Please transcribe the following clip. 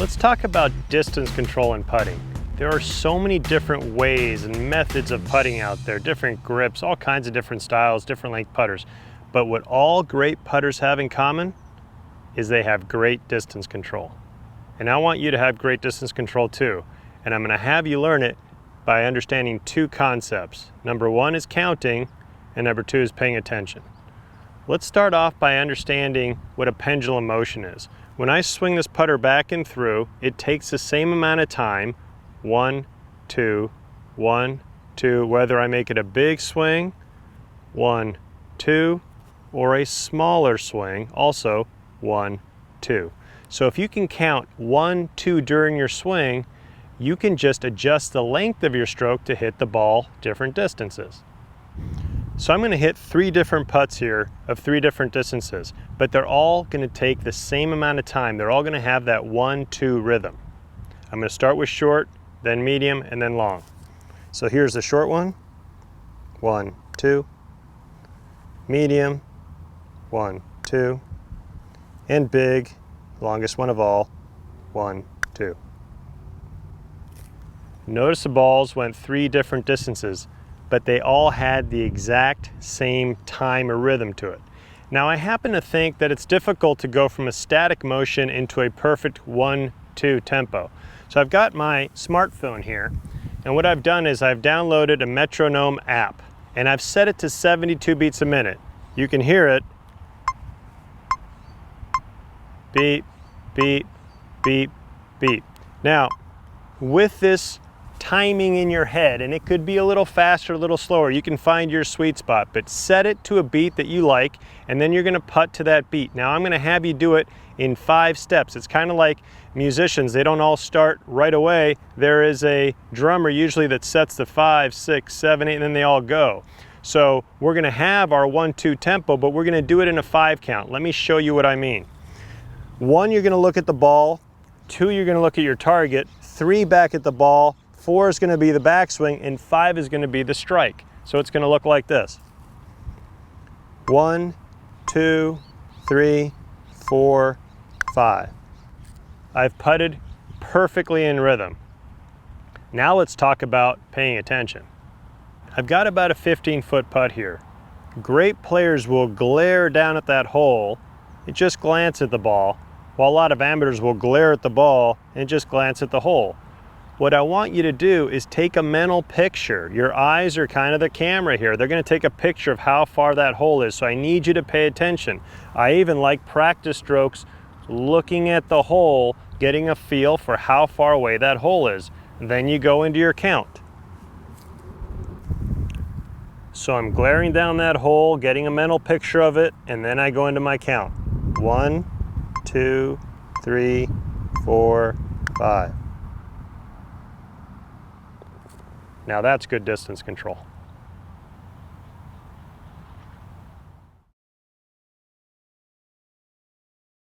Let's talk about distance control in putting. There are so many different ways and methods of putting out there, different grips, all kinds of different styles, different length putters. But what all great putters have in common is they have great distance control. And I want you to have great distance control too. And I'm going to have you learn it by understanding two concepts. Number one is counting, and number two is paying attention. Let's start off by understanding what a pendulum motion is. When I swing this putter back and through, it takes the same amount of time, 1, 2, 1, 2, whether I make it a big swing, 1, 2, or a smaller swing, also 1, 2. So if you can count 1, 2 during your swing, you can just adjust the length of your stroke to hit the ball different distances. So I'm going to hit 3 different putts here of 3 different distances, but they're all going to take the same amount of time. They're all going to have that 1, 2 rhythm. I'm going to start with short, then medium, and then long. So here's the short one, 1, 2, medium, 1, 2, and big, longest one of all, 1, 2. Notice the balls went 3 different distances, but they all had the exact same time or rhythm to it. Now I happen to think that it's difficult to go from a static motion into a perfect 1, 2 tempo. So I've got my smartphone here, and what I've done is I've downloaded a metronome app, and I've set it to 72 beats a minute. You can hear it. Beep, beep, beep, beep. Now, with this timing in your head, and it could be a little faster, a little slower, you can find your sweet spot, but set it to a beat that you like, and then you're going to putt to that beat. Now I'm going to have you do it in 5 steps. It's kind of like musicians, they don't all start right away. There is a drummer usually that sets the 5, 6, 7, 8, and then they all go. So we're going to have our 1, 2 tempo, but we're going to do it in a 5 count. Let me show you what I mean. 1, you're going to look at the ball. 2, you're going to look at your target. 3, back at the ball. 4 is going to be the backswing, and 5 is going to be the strike. So it's going to look like this. 1, 2, 3, 4, 5. I've putted perfectly in rhythm. Now let's talk about paying attention. I've got about a 15-foot putt here. Great players will glare down at that hole and just glance at the ball, while a lot of amateurs will glare at the ball and just glance at the hole. What I want you to do is take a mental picture. Your eyes are kind of the camera here. They're going to take a picture of how far that hole is, so I need you to pay attention. I even like practice strokes looking at the hole, getting a feel for how far away that hole is. Then you go into your count. So I'm glaring down that hole, getting a mental picture of it, and then I go into my count. 1, 2, 3, 4, 5. Now that's good distance control.